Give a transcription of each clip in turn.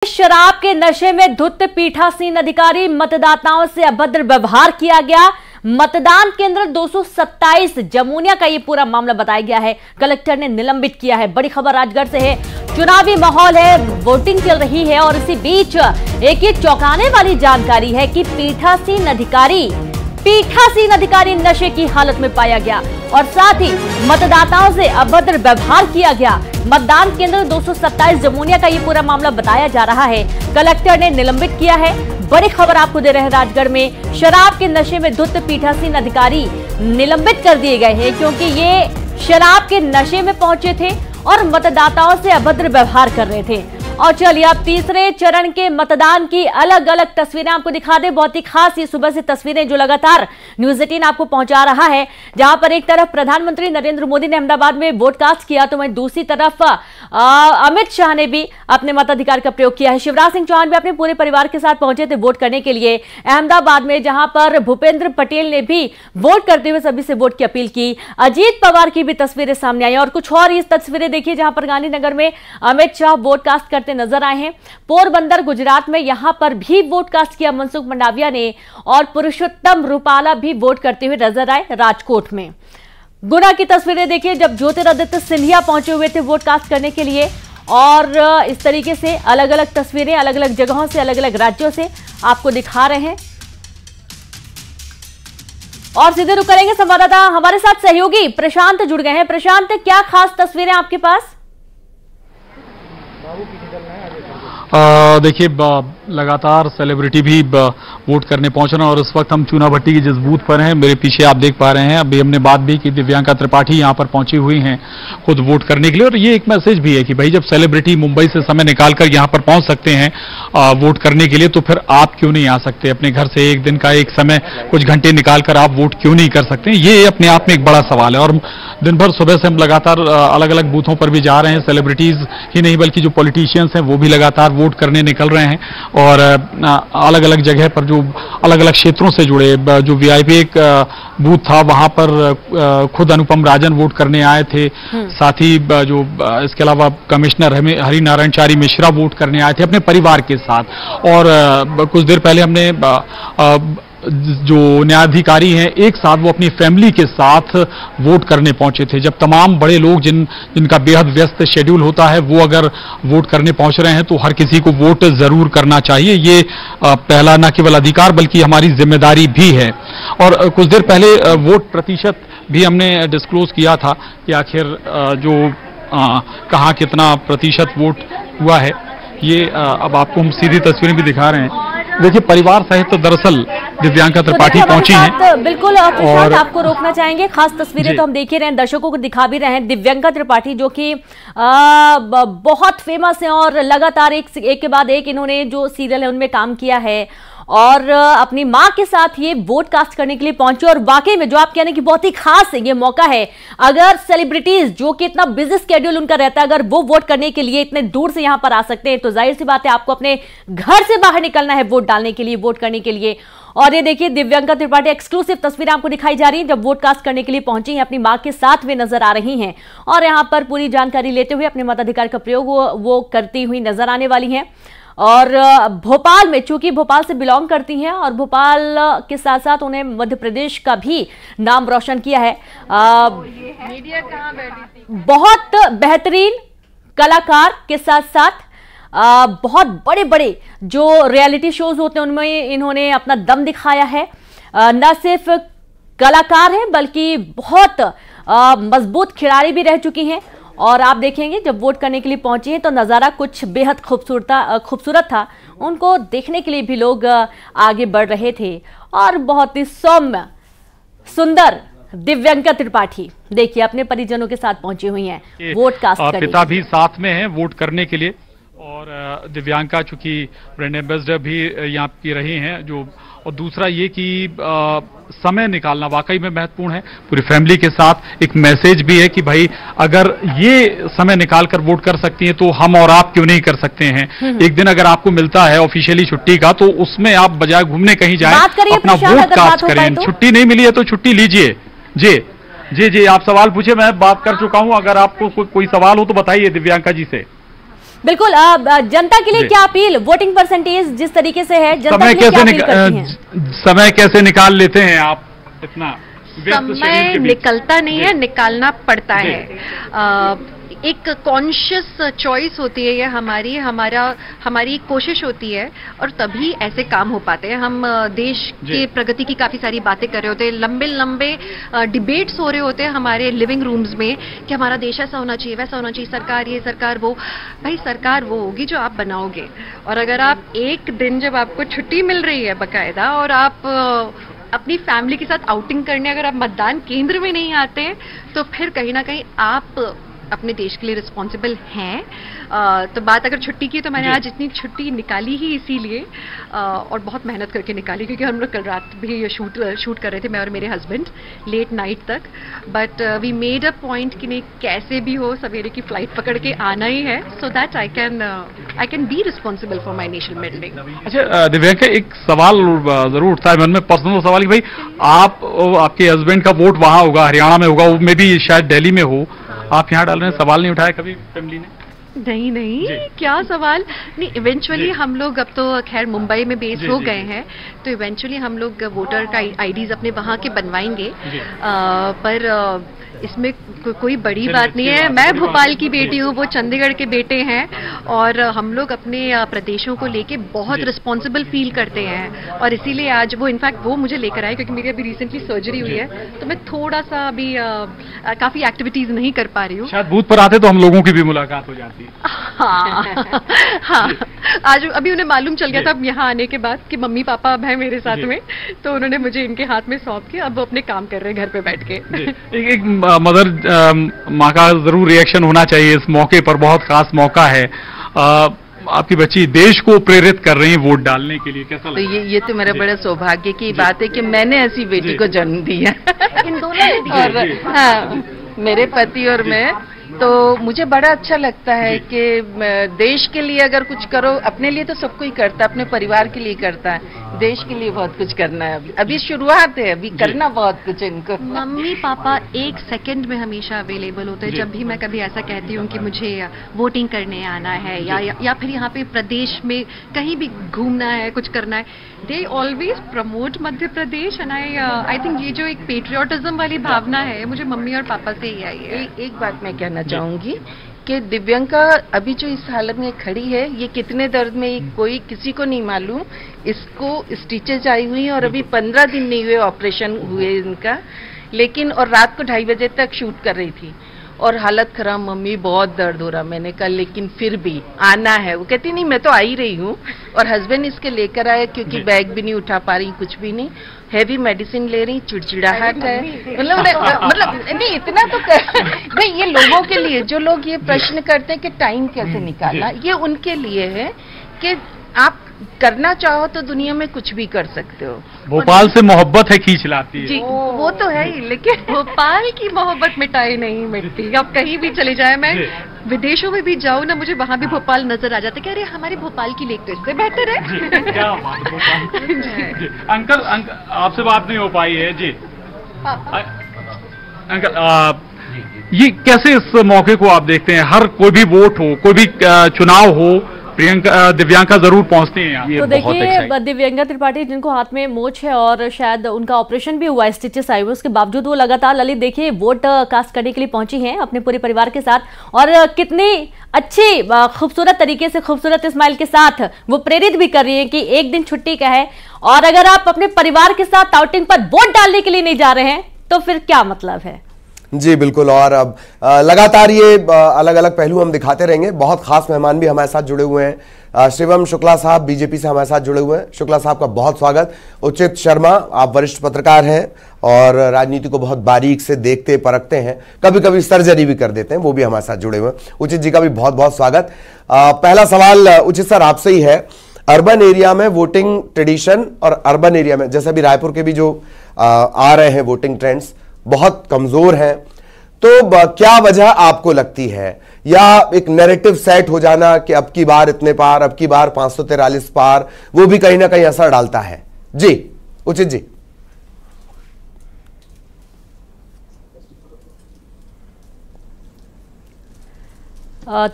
शराब के नशे में धुत पीठासीन अधिकारी, मतदाताओं से अभद्र व्यवहार किया गया। मतदान केंद्र 227 जमुनिया का ये पूरा मामला बताया गया है। कलेक्टर ने निलंबित किया है। बड़ी खबर राजगढ़ से है। चुनावी माहौल है, वोटिंग चल रही है और इसी बीच एक ये चौंकाने वाली जानकारी है कि पीठासीन अधिकारी नशे की हालत में पाया गया और साथ ही मतदाताओं से अभद्र व्यवहार किया गया। मतदान केंद्र 227 जमुनिया का ये पूरा मामला बताया जा रहा है। कलेक्टर ने निलंबित किया है। बड़ी खबर आपको दे रहे हैं। राजगढ़ में शराब के नशे में धुत पीठासीन अधिकारी निलंबित कर दिए गए हैं क्योंकि ये शराब के नशे में पहुंचे थे और मतदाताओं से अभद्र व्यवहार कर रहे थे। और चलिए अब तीसरे चरण के मतदान की अलग अलग तस्वीरें आपको दिखा दें। बहुत ही खास ये सुबह से तस्वीरें जो लगातार न्यूज़ 18 आपको पहुंचा रहा है, जहां पर एक तरफ प्रधानमंत्री नरेंद्र मोदी ने अहमदाबाद में वोट कास्ट किया तो वहीं दूसरी तरफ अमित शाह ने भी अपने मताधिकार का प्रयोग किया है। शिवराज सिंह चौहान भी अपने पूरे परिवार के साथ पहुंचे थे वोट करने के लिए अहमदाबाद में, जहां पर भूपेंद्र पटेल ने भी वोट करते हुए सभी से वोट की अपील की। अजीत पवार की भी तस्वीरें सामने आई और कुछ और इस तस्वीरें देखिए जहां पर गांधीनगर में अमित शाह वोट कास्ट करते नजर आए हैं। पोरबंदर गुजरात में यहां पर भी वोट कास्ट किया मनसुख मंडाविया ने और पुरुषोत्तम रूपाला भी वोट करते हुए नजर आए। राजकोट में गुना की तस्वीरें देखिए जब ज्योतिरादित्य सिंधिया पहुंचे हुए थे वोट कास्ट करने के लिए और इस तरीके से अलग अलग तस्वीरें अलग अलग जगहों से अलग अलग राज्यों से आपको दिखा रहे हैं। और सीधे रुक करेंगे संवाददाता हमारे साथ सहयोगी प्रशांत जुड़ गए हैं। प्रशांत, क्या खास तस्वीरें आपके पास? देखिए लगातार सेलिब्रिटी भी वोट करने पहुंच रहे हैं और इस वक्त हम चूना भट्टी की जिस बूथ पर हैं, मेरे पीछे आप देख पा रहे हैं, अभी हमने बात भी की, दिव्यांका त्रिपाठी यहां पर पहुंची हुई हैं खुद वोट करने के लिए। और ये एक मैसेज भी है कि भाई जब सेलिब्रिटी मुंबई से समय निकालकर यहां पर पहुंच सकते हैं वोट करने के लिए तो फिर आप क्यों नहीं आ सकते? अपने घर से एक दिन का एक समय कुछ घंटे निकालकर आप वोट क्यों नहीं कर सकते? ये अपने आप में एक बड़ा सवाल है। और दिन भर सुबह से हम लगातार अलग अलग बूथों पर भी जा रहे हैं। सेलिब्रिटीज ही नहीं बल्कि जो पॉलिटिशियंस हैं वो भी लगातार वोट करने निकल रहे हैं और अलग अलग जगह पर जो अलग अलग क्षेत्रों से जुड़े जो वीआईपी एक बूथ था वहां पर खुद अनुपम राजन वोट करने आए थे। साथ ही जो इसके अलावा कमिश्नर हरि नारायण चारी मिश्रा वोट करने आए थे अपने परिवार के साथ। और कुछ देर पहले हमने जो न्यायाधिकारी हैं एक साथ वो अपनी फैमिली के साथ वोट करने पहुंचे थे। जब तमाम बड़े लोग जिनका बेहद व्यस्त शेड्यूल होता है वो अगर वोट करने पहुंच रहे हैं तो हर किसी को वोट जरूर करना चाहिए। ये पहला न केवल अधिकार बल्कि हमारी जिम्मेदारी भी है। और कुछ देर पहले वोट प्रतिशत भी हमने डिस्क्लोज किया था कि आखिर जो कहाँ कितना प्रतिशत वोट हुआ है। ये अब आपको हम सीधी तस्वीरें भी दिखा रहे हैं। देखिए परिवार सहित तो दरअसल दिव्यांका त्रिपाठी पहुंची हैं। बिल्कुल और आपको रोकना चाहेंगे, खास तस्वीरें तो हम देख ही रहे हैं, दर्शकों को दिखा भी रहे हैं। दिव्यांका त्रिपाठी जो कि बहुत फेमस है और लगातार एक के बाद एक इन्होंने जो सीरियल है उनमें काम किया है और अपनी मां के साथ ये वोट कास्ट करने के लिए पहुंचे। और वाकई में जो आप कहने की बहुत ही खास है ये मौका है। अगर सेलिब्रिटीज जो कि इतना बिजी स्केड्यूल उनका रहता है अगर वो वोट करने के लिए इतने दूर से यहां पर आ सकते हैं तो जाहिर सी बात है आपको अपने घर से बाहर निकलना है वोट डालने के लिए, वोट करने के लिए। और ये देखिए दिव्यांका त्रिपाठी एक्सक्लूसिव तस्वीरें आपको दिखाई जा रही हैं जब वोट कास्ट करने के लिए पहुंची हैं, अपनी मां के साथ वे नजर आ रही हैं और यहां पर पूरी जानकारी लेते हुए अपने मताधिकार का प्रयोग वो करती हुई नजर आने वाली हैं। और भोपाल में, चूंकि भोपाल से बिलोंग करती हैं और भोपाल के साथ साथ उन्हें मध्य प्रदेश का भी नाम रोशन किया है। बहुत बेहतरीन कलाकार के साथ साथ बहुत बड़े बड़े जो रियलिटी शोज होते हैं उनमें इन्होंने अपना दम दिखाया है। न सिर्फ कलाकार हैं बल्कि बहुत मजबूत खिलाड़ी भी रह चुकी हैं। और आप देखेंगे जब वोट करने के लिए पहुंची हैं तो नज़ारा कुछ बेहद खूबसूरत था। उनको देखने के लिए भी लोग आगे बढ़ रहे थे और बहुत ही सौम्य सुंदर दिव्यांका त्रिपाठी देखिए अपने परिजनों के साथ पहुंची हुई हैं वोट कास्ट करने। पिता भी साथ में हैं वोट करने के लिए और दिव्यांका चूंकि ब्रांड एम्बेसडर भी यहाँ की रही हैं जो। और दूसरा ये कि समय निकालना वाकई में महत्वपूर्ण है। पूरी फैमिली के साथ एक मैसेज भी है कि भाई अगर ये समय निकालकर वोट कर सकती हैं तो हम और आप क्यों नहीं कर सकते हैं? एक दिन अगर आपको मिलता है ऑफिशियली छुट्टी का तो उसमें आप बजाय घूमने कहीं जाएं अपना वोट कास्ट करें। छुट्टी नहीं मिली है तो छुट्टी लीजिए। जी आप सवाल पूछे, मैं बात कर चुका हूं। अगर आपको कोई सवाल हो तो बताइए दिव्यांका जी से। बिल्कुल। जनता के लिए क्या अपील, वोटिंग परसेंटेज जिस तरीके से है, जनता समय के लिए क्या अपील कैसे करती हैं? समय कैसे निकाल लेते हैं आप इतना? समय निकलता नहीं है, निकालना पड़ता है। एक कॉन्शियस चॉइस होती है, ये हमारी कोशिश होती है, और तभी ऐसे काम हो पाते हैं। हम देश के प्रगति की काफी सारी बातें कर रहे होते हैं, लंबे लंबे डिबेट्स हो रहे होते हैं हमारे लिविंग रूम्स में कि हमारा देश ऐसा होना चाहिए, वैसा होना चाहिए, सरकार ये, सरकार वो। भाई, सरकार वो होगी जो आप बनाओगे, और अगर आप एक दिन जब आपको छुट्टी मिल रही है बकायदा, और आप अपनी फैमिली के साथ आउटिंग करने अगर आप मतदान केंद्र में नहीं आते, तो फिर कहीं ना कहीं आप अपने देश के लिए रिस्पॉन्सिबल हैं। तो बात अगर छुट्टी की, तो मैंने आज इतनी छुट्टी निकाली ही इसीलिए, और बहुत मेहनत करके निकाली, क्योंकि हम लोग कल रात भी ये शूट कर रहे थे, मैं और मेरे हस्बैंड, लेट नाइट तक। But we made a point कि नहीं, कैसे भी हो सवेरे की फ्लाइट पकड़ के आना ही है, so that I can be responsible for my national building. अच्छा दिव्यांका, एक सवाल जरूर उठता है मन में, पर्सनल सवाल, कि भाई आपके हस्बैंड का वोट वहां होगा, हरियाणा में होगा, वो मे भी शायद दिल्ली में हो, आप यहाँ डाल रहे हैं, सवाल नहीं उठाया कभी फैमिली ने? नहीं, क्या सवाल नहीं। इवेंचुअली हम लोग, अब तो खैर मुंबई में बेस हो गए हैं, तो इवेंचुअली हम लोग वोटर का आईडीज अपने वहाँ के बनवाएंगे, पर इसमें कोई बड़ी बात नहीं है। मैं भोपाल की बेटी हूँ, वो चंडीगढ़ के बेटे हैं, और हम लोग अपने प्रदेशों को लेके बहुत रिस्पॉन्सिबल फील करते हैं, और इसीलिए आज वो, इनफैक्ट वो मुझे लेकर आए, क्योंकि मेरी अभी रिसेंटली सर्जरी हुई है, तो मैं थोड़ा सा अभी काफी एक्टिविटीज नहीं कर पा रही हूँ। शायद बूथ पर आते तो हम लोगों की भी मुलाकात हो जाती है। हाँ, आज अभी उन्हें मालूम चल गया था यहाँ आने के बाद कि मम्मी पापा अब हैं मेरे साथ में, तो उन्होंने मुझे इनके हाथ में सौंप के अब वो अपने काम कर रहे हैं घर पे बैठ के। एक मदर माँ का जरूर रिएक्शन होना चाहिए इस मौके पर, बहुत खास मौका है। आपकी बच्ची देश को प्रेरित कर रही है वोट डालने के लिए, कैसा लगता है? तो ये तो मेरा बड़ा सौभाग्य की बात है कि मैंने ऐसी बेटी को जन्म दिया। इन दोनों ने और हाँ, मेरे पति और मैं, तो मुझे बड़ा अच्छा लगता है कि देश के लिए अगर कुछ करो, अपने लिए तो सब कोई करता है, अपने परिवार के लिए करता है, देश के लिए बहुत कुछ करना है। अभी शुरुआत है, अभी करना बहुत कुछ है इनको। मम्मी पापा एक सेकंड में हमेशा अवेलेबल होते हैं, जब भी मैं कभी ऐसा कहती हूँ कि मुझे वोटिंग करने आना है, या फिर यहाँ पे प्रदेश में कहीं भी घूमना है, कुछ करना है, they always promote Madhya Pradesh. And I think ये जो एक पेट्रियोटिज्म वाली भावना है, मुझे मम्मी और पापा से ही आई है। एक बात मैं कहना चाहूंगी कि दिव्यांका अभी जो इस हालत में खड़ी है, ये कितने दर्द में, कोई किसी को नहीं मालूम। इसको स्टिचेज आई हुई और अभी 15 दिन नहीं हुए ऑपरेशन हुए इनका, लेकिन और रात को 2:30 बजे तक शूट कर रही थी, और हालत खराब, मम्मी बहुत दर्द हो रहा। मैंने कहा लेकिन फिर भी आना है। वो कहती नहीं, मैं तो आ ही रही हूँ। और हस्बैंड इसके लेकर आए, क्योंकि बैग भी नहीं उठा पा रही, कुछ भी नहीं, हैवी मेडिसिन ले रही, चिड़चिड़ाहट है, मतलब नहीं इतना तो नहीं, ये लोगों के लिए, जो लोग ये प्रश्न करते हैं कि टाइम कैसे निकालना, ये उनके लिए है कि आप करना चाहो तो दुनिया में कुछ भी कर सकते हो। भोपाल से मोहब्बत है, खींच लाती है जी, वो तो है ही, लेकिन भोपाल की मोहब्बत मिटाई नहीं मिटती। अब कहीं भी चले जाए, मैं विदेशों में भी जाऊँ ना, मुझे वहां भी भोपाल नजर आ जाता है कि अरे हमारी भोपाल की लेक तो इससे बेहतर है। क्या बात है। अंकल आपसे बात नहीं हो पाई है जी। अंकल ये कैसे इस मौके को आप देखते हैं? हर कोई भी वोट हो, कोई भी चुनाव हो, दिव्यांका जरूर पहुंचती हैं यहाँ। तो देखिए दिव्यांका त्रिपाठी, जिनको हाथ में मोच है और शायद उनका ऑपरेशन भी हुआ, स्टिचेस आए हुए, उसके बावजूद वो लगातार, ललित देखिए, वोट कास्ट करने के लिए पहुंची हैं अपने पूरे परिवार के साथ, और कितनी अच्छी खूबसूरत तरीके से, खूबसूरत स्माइल के साथ वो प्रेरित भी कर रही है कि एक दिन छुट्टी का है, और अगर आप अपने परिवार के साथ आउटिंग पर वोट डालने के लिए नहीं जा रहे हैं तो फिर क्या मतलब है? जी बिल्कुल, और अब लगातार ये अलग अलग पहलू हम दिखाते रहेंगे। बहुत खास मेहमान भी हमारे साथ जुड़े हुए हैं। शिवम शुक्ला साहब बीजेपी से हमारे साथ जुड़े हुए हैं। शुक्ला साहब का बहुत स्वागत। उचित शर्मा, आप वरिष्ठ पत्रकार हैं और राजनीति को बहुत बारीक से देखते परखते हैं, कभी कभी सर्जरी भी कर देते हैं, वो भी हमारे साथ जुड़े हुए हैं। उचित जी का भी बहुत बहुत स्वागत। पहला सवाल उचित सर आपसे ही है। अर्बन एरिया में वोटिंग ट्रेडिशन और अर्बन एरिया में, जैसे अभी रायपुर के भी जो आ रहे हैं वोटिंग ट्रेंड्स, बहुत कमजोर हैं, तो क्या वजह आपको लगती है? या एक नैरेटिव सेट हो जाना कि अब की बार इतने पार, अब की बार 543 पार, वो भी कहीं ना कहीं असर डालता है? जी उचित जी।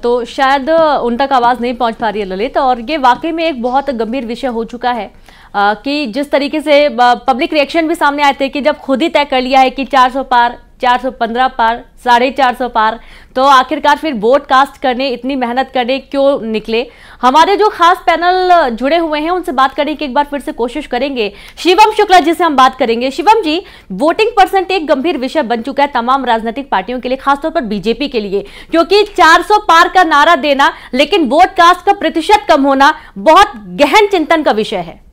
तो शायद उन तक आवाज नहीं पहुंच पा रही है ललित, और ये वाकई में एक बहुत गंभीर विषय हो चुका है कि जिस तरीके से पब्लिक रिएक्शन भी सामने आए थे कि जब खुद ही तय कर लिया है कि 400 पार, 415 पार, 450 पार, तो आखिरकार फिर वोट कास्ट करने इतनी मेहनत करने क्यों निकले। हमारे जो खास पैनल जुड़े हुए हैं उनसे बात करने की एक बार फिर से कोशिश करेंगे। शिवम शुक्ला जी से हम बात करेंगे। शिवम जी, वोटिंग परसेंट एक गंभीर विषय बन चुका है तमाम राजनीतिक पार्टियों के लिए, खासतौर पर बीजेपी के लिए, क्योंकि 400 पार का नारा देना लेकिन वोट कास्ट का प्रतिशत कम होना बहुत गहन चिंतन का विषय है।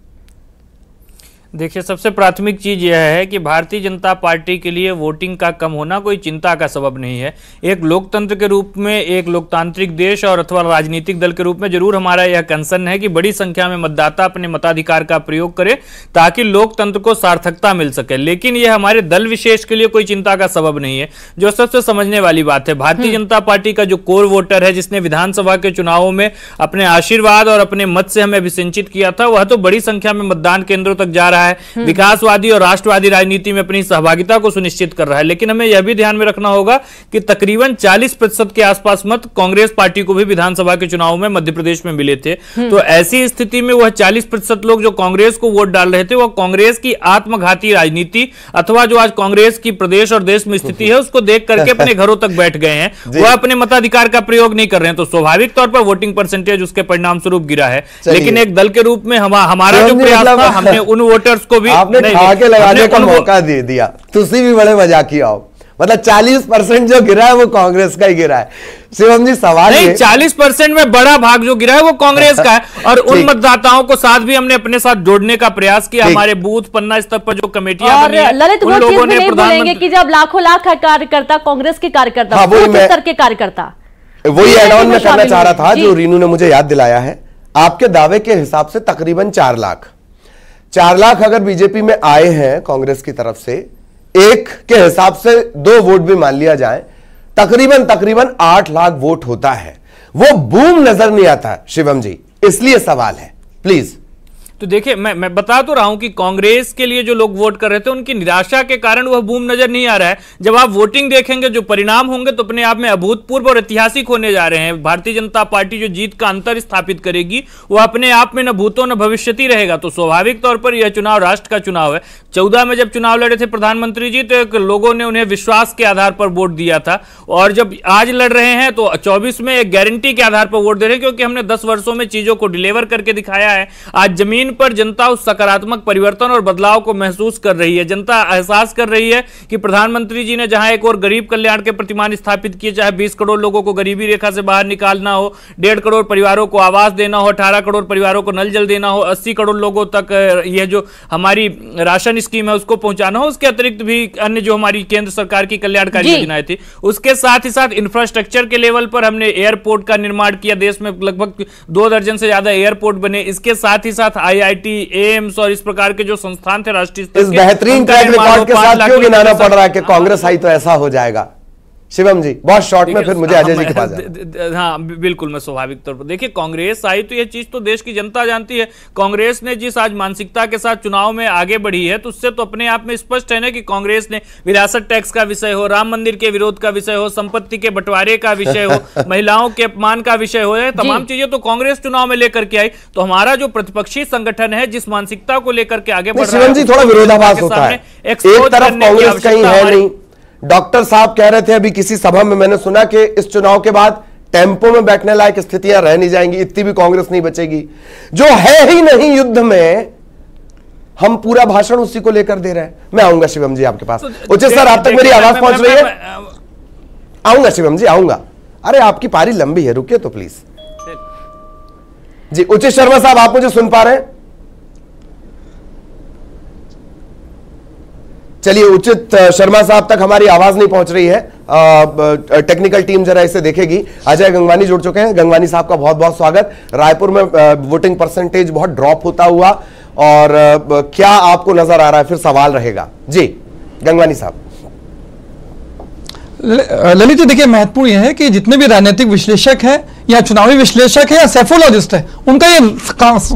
देखिए, सबसे प्राथमिक चीज यह है कि भारतीय जनता पार्टी के लिए वोटिंग का कम होना कोई चिंता का सबब नहीं है। एक लोकतंत्र के रूप में, एक लोकतांत्रिक देश और अथवा राजनीतिक दल के रूप में जरूर हमारा यह कंसर्न है कि बड़ी संख्या में मतदाता अपने मताधिकार का प्रयोग करें ताकि लोकतंत्र को सार्थकता मिल सके, लेकिन यह हमारे दल विशेष के लिए कोई चिंता का सबब नहीं है। जो सबसे समझने वाली बात है, भारतीय जनता पार्टी का जो कोर वोटर है, जिसने विधानसभा के चुनावों में अपने आशीर्वाद और अपने मत से हमें अभिसिंचित किया था, वह तो बड़ी संख्या में मतदान केंद्रों तक जा रहा है, विकासवादी और राष्ट्रवादी राजनीति में अपनी सहभागिता को सुनिश्चित कर रहा है। लेकिन हमें यह भी ध्यान में रखना होगा कि तकरीबन 40% के आसपास मत कांग्रेस पार्टी को भी विधानसभा के चुनाव में मध्य प्रदेश में मिले थे। तो ऐसी स्थिति में वह 40% लोग जो कांग्रेस को वोट डाल रहे थे, वह कांग्रेस की आत्मघाती राजनीति अथवा जो आज कांग्रेस की प्रदेश और देश में स्थिति है उसको देख करके अपने घरों तक बैठ गए हैं, वह अपने मताधिकार का प्रयोग नहीं कर रहे हैं। तो स्वाभाविक तौर पर वोटिंग परसेंटेज उसके परिणाम स्वरूप गिरा है। लेकिन एक दल के रूप में हमारा जो प्रयास था, हमने उन वोटर्स को भी आपने ठहाके लगाने का मौका दे दिया। तुसी भी बड़े मजाकिया हो, मतलब 40% जो गिरा है वो कांग्रेस का ही गिरा है। शिवम जी, सवाल नहीं, 40% में बड़ा भाग जो गिरा है वो कांग्रेस का है, और उन मतदाताओं को साथ भी हमने अपने साथ जोड़ने का प्रयास किया। हमारे बूथ पन्ना स्तर पर जो कमेटियां बनी हैं, ललित, वो चीज नहीं बोलेंगे कि जब लाखों लाख कार्यकर्ता कांग्रेस के कार्यकर्ता, स्तर के कार्यकर्ता, वही एड ऑन में करना चाह रहा था जो रीनू ने मुझे याद दिलाया है। आपके दावे के हिसाब से तकरीबन 4 लाख अगर बीजेपी में आए हैं कांग्रेस की तरफ से, एक के हिसाब से 2 वोट भी मान लिया जाए, तकरीबन 8 लाख वोट होता है। वो बूम नजर नहीं आता शिवम जी, इसलिए सवाल है, प्लीज। तो देखिए, मैं बता तो रहा हूं कि कांग्रेस के लिए जो लोग वोट कर रहे थे उनकी निराशा के कारण वह बूम नजर नहीं आ रहा है। जब आप वोटिंग देखेंगे, जो परिणाम होंगे, तो अपने आप में अभूतपूर्व और ऐतिहासिक होने जा रहे हैं। भारतीय जनता पार्टी जो जीत का अंतर स्थापित करेगी वह अपने आप में न भूतो न भविष्यति रहेगा। तो स्वाभाविक तौर पर यह चुनाव राष्ट्र का चुनाव है। 14 में जब चुनाव लड़े थे प्रधानमंत्री जी, तो लोगों ने उन्हें विश्वास के आधार पर वोट दिया था, और जब आज लड़ रहे हैं तो 24 में एक गारंटी के आधार पर वोट दे रहे हैं, क्योंकि हमने 10 वर्षों में चीजों को डिलीवर करके दिखाया है। आज जमीन पर जनता उस सकारात्मक परिवर्तन और बदलाव को महसूस कर रही है। जनता एहसास कर रही है कि प्रधानमंत्री जी ने जहां एक और गरीब कल्याण के प्रतिमान स्थापित किए, चाहे 20 करोड़ लोगों को गरीबी रेखा से बाहर निकालना हो, 1.5 करोड़ परिवारों को आवास देना हो, 18 करोड़ परिवारों को नल जल देना हो, 80 करोड़ लोगों तक यह जो हमारी राशन स्कीम है उसको पहुंचाना हो, उसके अतिरिक्त भी अन्य जो हमारी केंद्र सरकार की कल्याणकारी योजनाएं थी, उसके साथ ही साथ इंफ्रास्ट्रक्चर के लेवल पर हमने एयरपोर्ट का निर्माण किया। देश में लगभग 2 दर्जन से ज्यादा एयरपोर्ट बने। इसके साथ ही साथ IIT, एम्स और इस प्रकार के जो संस्थान थे राष्ट्रीय स्तर के, इस बेहतरीन ट्रैक रिकॉर्ड के साथ क्यों गिनाना पड़ रहा है कि कांग्रेस आई तो ऐसा हो जाएगा? शिवम जी, बहुत शॉर्ट में, फिर मुझे अजय जी के पास जाना। हाँ बिल्कुल, मैं स्वाभाविक तौर पर, देखिए कांग्रेस आई तो यह चीज तो देश की जनता जानती है। कांग्रेस ने जिस आज मानसिकता के साथ चुनाव में आगे बढ़ी है, तो उससे तो अपने आप में स्पष्ट है ना कि कांग्रेस ने विरासत टैक्स का विषय हो, राम मंदिर के विरोध का विषय हो, संपत्ति के बंटवारे का विषय हो, महिलाओं के अपमान का विषय हो, तमाम चीजें तो कांग्रेस चुनाव में लेकर के आई। तो हमारा जो प्रतिपक्षी संगठन है, जिस मानसिकता को लेकर के आगे बढ़ रहा है, थोड़ा विरोधाभास होता है। एक तरफ कांग्रेस कहीं है नहीं, डॉक्टर साहब कह रहे थे अभी किसी सभा में, मैंने सुना कि इस चुनाव के बाद टेंपो में बैठने लायक स्थितियां रह नहीं जाएंगी, इतनी भी कांग्रेस नहीं बचेगी। जो है ही नहीं युद्ध में, हम पूरा भाषण उसी को लेकर दे रहे हैं। मैं आऊंगा शिवम जी आपके पास। उचित सर, आप तक मेरी आवाज पहुंच रही है? आऊंगा शिवम जी, आऊंगा। अरे आपकी पारी लंबी है, रुकिए तो प्लीज जी। उचित शर्मा साहब, आप मुझे सुन पा रहे हैं? चलिए, उचित शर्मा साहब तक हमारी आवाज नहीं पहुंच रही है। टेक्निकल टीम जरा इसे देखेगी। अजय गंगवानी जुड़ चुके हैं। गंगवानी साहब का बहुत बहुत स्वागत। रायपुर में वोटिंग परसेंटेज बहुत ड्रॉप होता हुआ, और क्या आपको नजर आ रहा है? फिर सवाल रहेगा जी, गंगवानी साहब। ललित जी, देखिए महत्वपूर्ण यह है कि जितने भी राजनीतिक विश्लेषक हैं या चुनावी विश्लेषक है या सेफोलॉजिस्ट है, उनका ये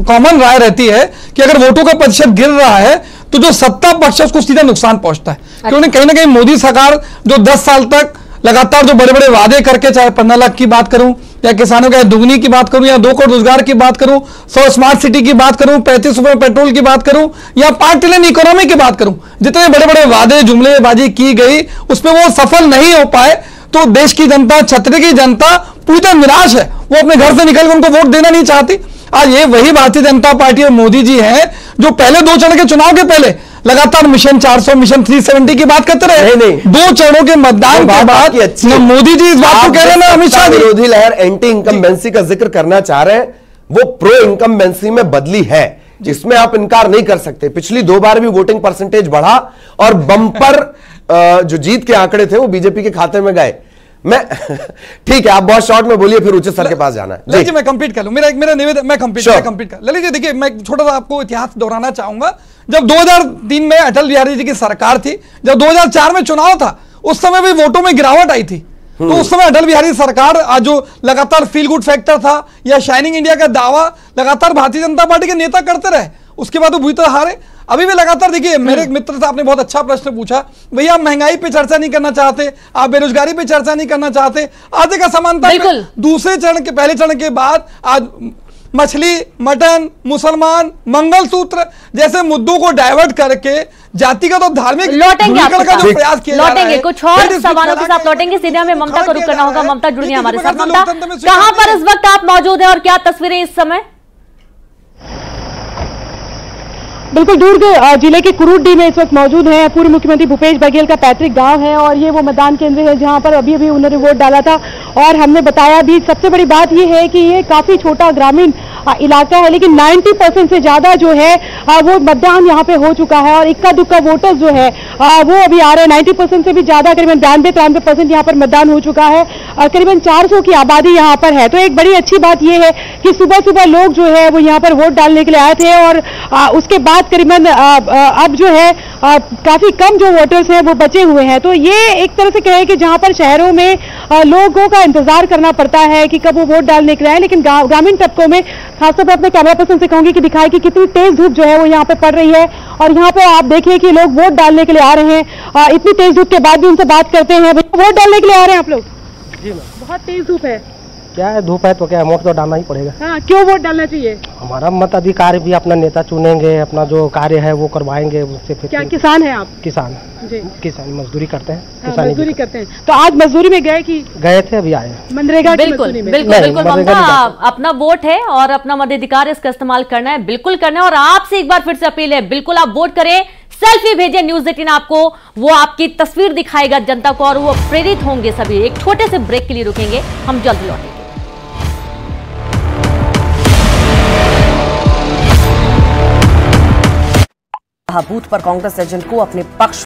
कॉमन राय रहती है कि अगर वोटों का प्रतिशत गिर रहा है तो जो सत्ता पक्ष है उसको सीधा नुकसान पहुंचता है। क्योंकि कहीं ना कहीं मोदी सरकार जो 10 साल तक लगातार जो बड़े बड़े वादे करके, चाहे 15 लाख की बात करूं या किसानों का दुगनी की बात करूं या 2 करोड़ रोजगार की बात करूं, 100 स्मार्ट सिटी की बात करूं, 35 रुपए पेट्रोल की बात करूं या 5 ट्रिलियन इकोनॉमी की बात करूं, जितने बड़े बड़े वादे जुमलेबाजी की गई उसमें वो सफल नहीं हो पाए। तो देश की जनता, छत्तीसगढ़ की जनता पूरी तरह निराश है। वो अपने घर से निकल कर उनको वोट देना नहीं चाहती। आज ये वही भारतीय जनता पार्टी और मोदी जी हैं जो पहले 2 चरण के चुनाव के पहले लगातार मिशन 400, मिशन 370 की बात करते रहे। नहीं। 2 चरणों के मतदान के बाद मोदी जी इस बात को कह रहे हैं ना, अमित शाह विरोधी लहर एंटी इनकम्बेंसी का जिक्र करना चाह रहे हैं, वो प्रो इनकम्बेंसी में बदली है, जिसमें आप इनकार नहीं कर सकते। पिछली 2 बार भी वोटिंग परसेंटेज बढ़ा और बम्पर जो जीत के आंकड़े थे वो बीजेपी के खाते में गए। मैं ठीक है, आप बहुत शॉर्ट में बोलिए, फिर उच्च स्तर के पास जाना है। ललित जी मैं कंप्लीट कर लूं, मेरा निवेदन, मैं कंप्लीट कर। ललित जी देखिए, मैं छोटा सा आपको इतिहास दोहराना चाहूंगा। जब 2003 में अटल बिहारी जी की सरकार थी, जब 2004 में चुनाव था, उस समय भी वोटों में गिरावट आई थी। तो उस समय अटल बिहारी सरकार आज जो लगातार फील गुड फैक्टर था या शाइनिंग इंडिया का दावा लगातार भारतीय जनता पार्टी के नेता करते रहे, उसके बाद वो बुरी तरह हारे। अभी भी लगातार देखिए, मेरे एक मित्र से आपने बहुत अच्छा प्रश्न पूछा, भैया आप महंगाई पे चर्चा नहीं करना चाहते, आप बेरोजगारी पे चर्चा नहीं करना चाहते। आज एक असमानता दूसरे चरण के, पहले चरण के बाद आज मछली, मटन, मुसलमान, मंगलसूत्र जैसे मुद्दों को डाइवर्ट करके जातिगत और धार्मिक लौटेंगे का जो प्रयास किया जा रहा है। कुछ और सवालों के साथ लौटेंगे। सीधे हमें ममता को रुक करना होगा। ममता जुड़िए हमारे साथ। ममता, कहां पर इस वक्त आप मौजूद हैं और क्या तस्वीरें इस समय? बिल्कुल दुर्ग जिले के कुरूडी में इस वक्त मौजूद हैं। पूर्व मुख्यमंत्री भूपेश बघेल का पैतृक गांव है और ये वो मतदान केंद्र है जहां पर अभी अभी उन्होंने वोट डाला था। और हमने बताया भी, सबसे बड़ी बात ये है कि ये काफी छोटा ग्रामीण इलाका है, लेकिन 90% से ज्यादा जो है वो मतदान यहाँ पे हो चुका है। और इक्का दुक्का वोटर्स जो है वो अभी आ रहे हैं। 90% से भी ज्यादा, करीबन 92-93% यहाँ पर मतदान हो चुका है और करीबन 400 की आबादी यहाँ पर है। तो एक बड़ी अच्छी बात यह है कि सुबह सुबह लोग जो है वो यहाँ पर वोट डालने के लिए आए थे और उसके बाद करीबन अब जो है काफी कम जो वोटर्स हैं वो बचे हुए हैं। तो ये एक तरह से कहे कि जहां पर शहरों में लोगों का इंतजार करना पड़ता है कि कब वो वोट डालने के लिए आए, लेकिन ग्रामीण तबकों में, खासतौर पर अपने कैमरा पर्सन से कहूंगी कि दिखाई कि कितनी तेज धूप जो है वो यहाँ पे पड़ रही है। और यहाँ पे आप देखिए कि लोग वोट डालने के लिए आ रहे हैं। इतनी तेज धूप के बाद भी उनसे बात करते हैं। भैया वोट डालने के लिए आ रहे हैं आप लोग? जी मैम। बहुत तेज धूप है। क्या है, धूप है तो क्या है, वोट तो डालना ही पड़ेगा। हाँ, क्यों वोट डालना चाहिए? हमारा मत अधिकार भी, अपना नेता चुनेंगे, अपना जो कार्य है वो करवाएंगे उससे। फिर क्या किसान है आप? किसान जी। किसान मजदूरी करते हैं। हाँ, मजदूरी करते हैं। तो आज मजदूरी में गए कि? गए थे, अभी आए। मनरेगा की बिल्कुल मजदूरी में? बिल्कुल ममता, अपना वोट है और अपना मताधिकार इसका इस्तेमाल करना है, बिल्कुल करना है। और आपसे एक बार फिर से अपील है, बिल्कुल आप वोट करें, सेल्फी भेजें News18 आपको, वो आपकी तस्वीर दिखाएगा जनता को और वो प्रेरित होंगे सभी। एक छोटे से ब्रेक के लिए रुकेंगे, हम जल्द लौटेंगे। बूथ पर कांग्रेस एजेंट को अपने पक्ष